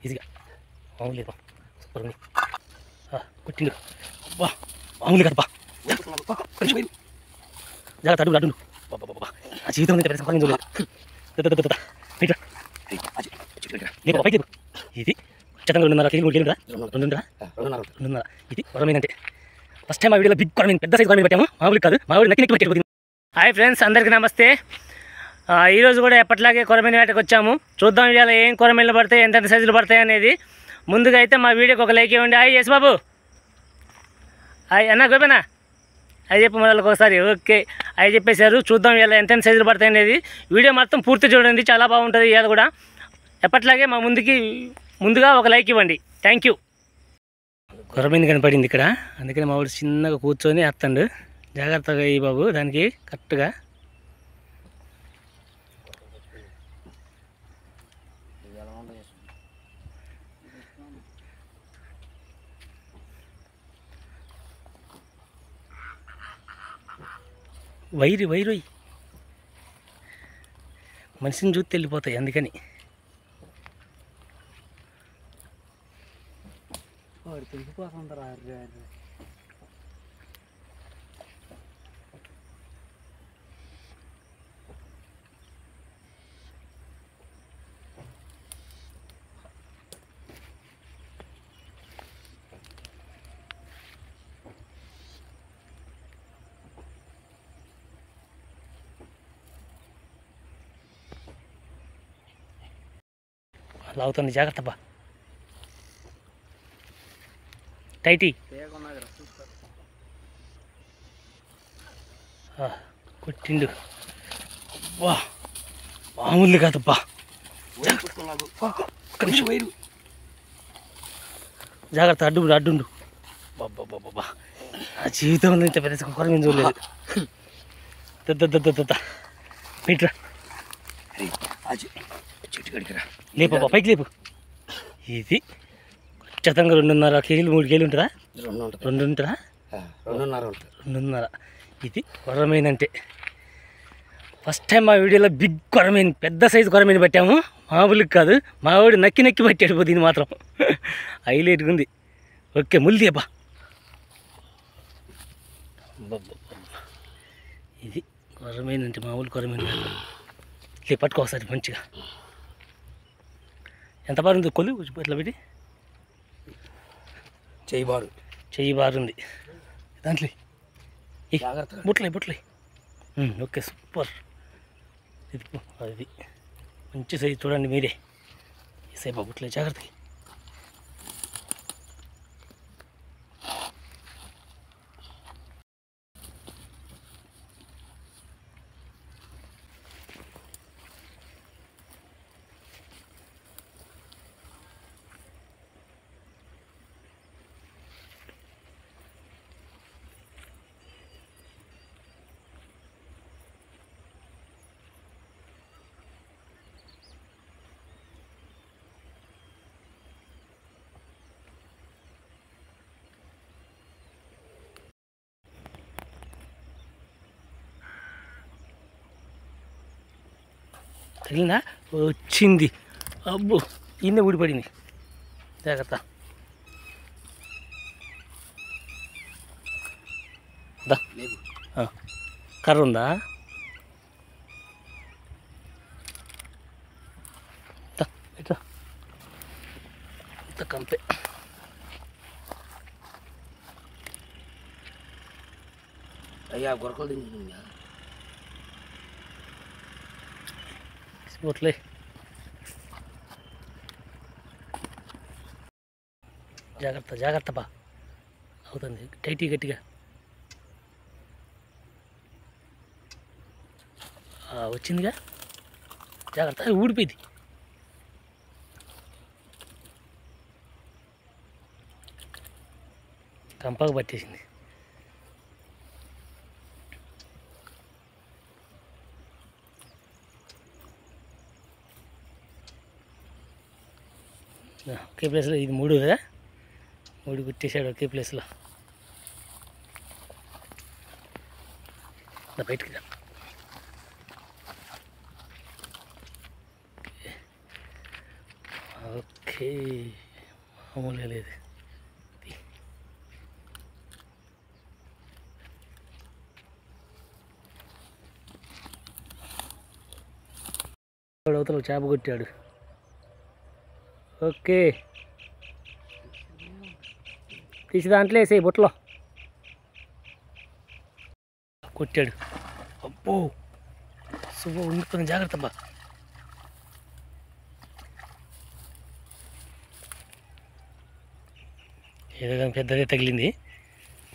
ఈజీగా మామూలు లేదు సూపర్ ఉంది కొట్టిండు అబ్బా మామూలు కదబ్బా జాగ్రత్త అడుగు అడుగు బాబా ఆ జీవితం ఉంది పెద్ద చూడలేదు లేదు పైకి ఇది ఖచ్చితంగా 2.5 కదా 2.5 ఇది కొరమైందంటే ఫస్ట్ టైం ఆ వీడియోలో బిగ్ కొరమైంది పెద్ద సైజు కొరమైంది పెట్టాము మామూలు కాదు మామూలు నక్కి పెట్టిపోతుంది. హాయ్ ఫ్రెండ్స్, అందరికీ నమస్తే. ఈరోజు కూడా ఎప్పటిలాగే కొరమైన వేటకు వచ్చాము. చూద్దాం ఇవాళ ఏం కొరమైనలు పడతాయి, ఎంతెంత సైజులు పడతాయి అనేది. ముందుగా అయితే మా వీడియోకి ఒక లైక్ ఇవ్వండి. హాయ్ యస్ బాబు, హాయ్ అన్నా గోపేనా, అవి చెప్పి మొదలకు ఒకసారి ఓకే అవి చెప్పేశారు. చూద్దాం ఇవాళ ఎంతెంత సైజులు పడతాయి అనేది. వీడియో మొత్తం పూర్తి చూడండి, చాలా బాగుంటుంది. ఇవాళ కూడా ఎప్పటిలాగే మా ముందుగా ఒక లైక్ ఇవ్వండి. Thank you. కొరమైంది కనపడింది ఇక్కడ, అందుకని మా వాడు చిన్నగా కూర్చొని వేస్తాడు. జాగ్రత్తగా ఈ బాబు దానికి కరెక్ట్గా. వైరు మనిషిని చూసి వెళ్ళిపోతాయి, అందుకని లాగుతుంది. జాగ్రత్త బా టైటీ కొట్టిండు. వా మామూలు కాదబ్బా, జాగ్రత్త అడ్డుండు. బాబా ఆ జీవితంలో ఇంత పెద్ద కొర మేము చూడలేదు. పెట్రా లేపా పైకి లేపు. ఇది ఖచ్చితంగా 2.5 కేజీలు 3 కేజీలు ఉంటుందా? 2 ఉంటుందా? 2.5. ఇది కొరమైందంటే ఫస్ట్ టైం మా వీడియోలో బిగ్ కొరమైన పెద్ద సైజు కొరమైన పట్టాము, మామూలుగా కాదు. మా వాడు నక్కి పట్టాడు పో, దీన్ని మాత్రం హైలైట్గా ఉంది. ఓకే ముల్ది అబ్బా, ఇది కొరమైందంటే మామూలు కొరమైన. ఇట్లా పట్టుకోసారి మంచిగా. ఎంత బారుంది కొలు ఇట్లా పెట్టి, చెయ్యి బారుంది దాంట్లో. బుట్లే ఓకే సూపర్. ఇది అది మంచి సైజు చూడండి మీరే. ఈ సైబా బుట్లే జాగ్రత్త. తగిలిందా? వచ్చింది. అబ్బో ఈయన ఊడిపడింది, జాగ్రత్త. కర్ర ఉందా? ఇట్లా ఇంత కంపే. అయ్యా గొరకలు తింటుందా? బొట్లే జాగ్రత్త బా, అవుతుంది టైటీ గట్టిగా. వచ్చిందిగా, జాగ్రత్త ఊడిపోయింది. కంపాకు పట్టేసింది. ఒకే ప్లేస్లో ఇది 3 కదా, 3 గుట్టేసాడు ఒకే ప్లేస్లో. బయటికి మామూలుగా లేదు. అవతల చేప కొట్టాడు. ఓకే, తీసి దాంట్లో వేసేయి బుట్టలో. కొట్టాడు. అబ్బో శుభ ఉండిపోయిన, జాగ్రత్త అబ్బా. ఏదో కానీ పెద్దదే తగిలింది,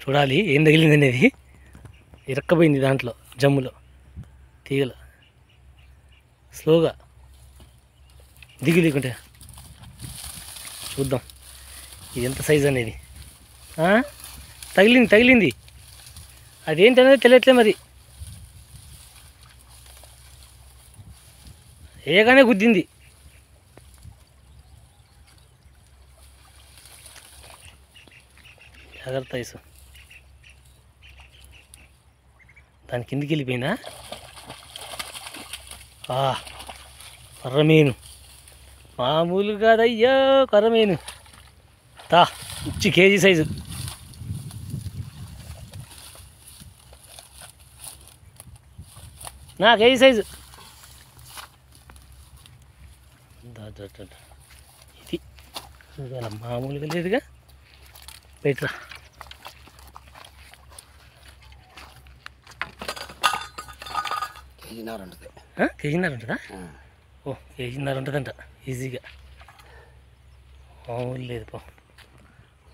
చూడాలి ఏం తగిలింది అనేది. ఇరక్కపోయింది దాంట్లో, జమ్ములో తీగలు. స్లోగా దిగి లేకుంటే చూద్దాం ఇది ఎంత సైజు అనేది. తగిలింది అదేంటనేది తెలియట్లే మరి. ఏగానే గుద్దింది. జాగ్రత్త ఐసు, దాని కిందికి వెళ్ళిపోయిందా. కర్రమీను మామూలు కాదయ్యో, కర్రమీను తా ఇచ్చి కేజీ సైజు. నా కేజీ సైజు ఇది. ఇవాళ మామూలుగా లేదుగా. బయటరా. కేజీన్నర ఉంటుందా? ఓ కేజీన్నర ఉంటుందంట ఈజీగా. మామూలు లేదు పో,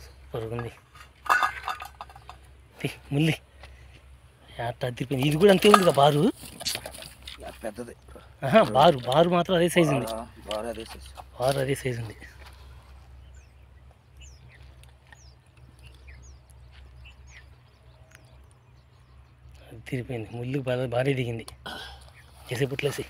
సూపర్గా ఉంది. ముల్లి అట్ట అదిరిపోయింది. ఇది కూడా అంతే ఉందిగా బారు. పెద్దది బారు మాత్రం అదే సైజు ఉంది. బారు అదే సైజు ఉంది. తిరిగిపోయింది. ముళ్ళు భారీ దిగింది. చేసే పుట్లేసి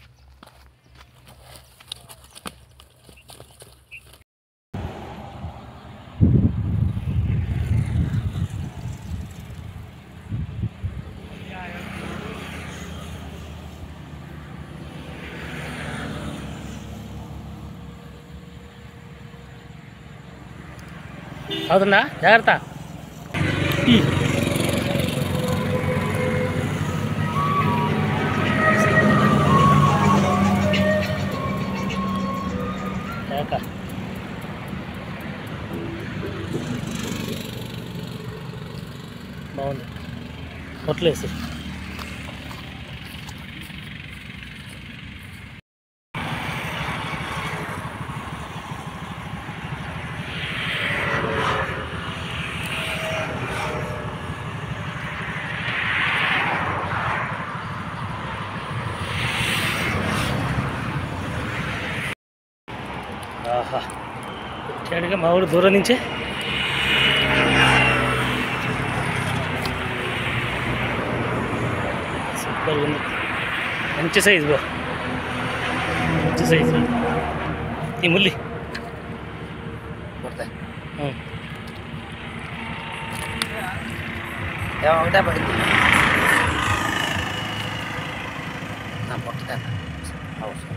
అవుతుందా? జాగ్రత్త. బాగుంది. కొట్లేసి వచ్చాడుగా మా ఊరు దూరం నుంచే. సూపర్ ఉంది. మంచి సైజు బా, మంచి సైజు. ఈ ముల్లి ఒకటే పడింది. పొట్టదా అవసరం.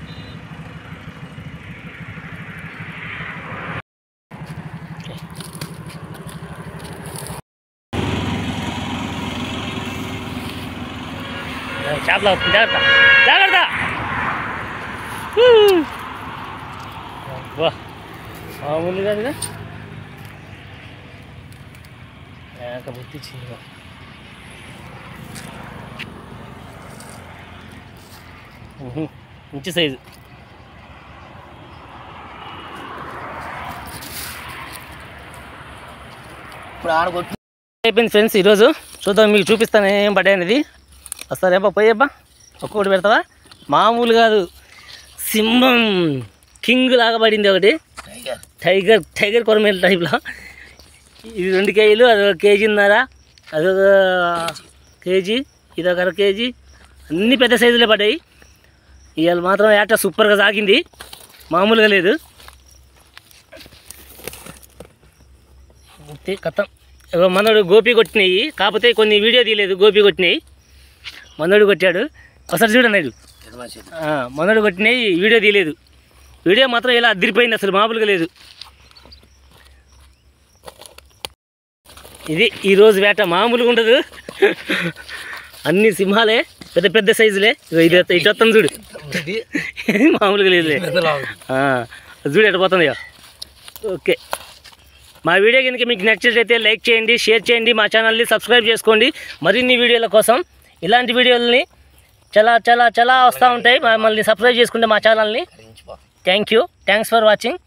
చేపలు అవుతుంది. జాగ్రత్త జాగ్రత్త. వా మామూలు కాదుగా. బుట్టించింది. మంచి సైజు. ఇప్పుడు ఆడగొట్టు అయిపోయింది ఫ్రెండ్స్. ఈరోజు చూద్దాం, మీకు చూపిస్తాను ఏం పడ్డాయి అనేది. వస్తారేబ్బా, పోయేబ్బా. ఒక్కొక్కటి పెడతావా? మామూలు కాదు, సింహం కింగ్ లాగా పడింది ఒకటి. టైగర్ కొరమేల టైప్లో. ఇది 2 కేజీలు, అదొక కేజీన్నర, అదొక కేజీ, ఇదొక అర కేజీ. అన్నీ పెద్ద సైజులే పడ్డాయి. ఇవాళ మాత్రం ఏట సూపర్గా సాగింది, మామూలుగా లేదు. అంతే కథం. మనోడు గోపి కొట్టినాయి, కాకపోతే కొన్ని వీడియో తీయలేదు. గోపి కొట్టినాయి, మనోడు కొట్టాడు. ఒకసారి చూడండి. మనోడు కొట్టినాయి, వీడియో తీయలేదు. వీడియో మాత్రం ఇలా అదిరిపోయింది, అసలు మామూలుగా లేదు. ఇది ఈరోజు వేట మామూలుగా ఉండదు. అన్ని సింహాలే, పెద్ద పెద్ద సైజులే. ఇది ఇటు వస్తుంది చూడు, మామూలుగా లేదులే. చూడు ఎట్ట పోతుంది. ఓకే, మా వీడియో కనుక మీకు నచ్చినట్లయితే లైక్ చేయండి, షేర్ చేయండి, మా ఛానల్ని సబ్స్క్రైబ్ చేసుకోండి. మరిన్ని వీడియోల కోసం ఇలాంటి వీడియోలని చాలా వస్తూ ఉంటాయి. మమ్మల్ని సబ్స్క్రైబ్ చేసుకుంటే మా ఛానల్ని. Thanks for watching.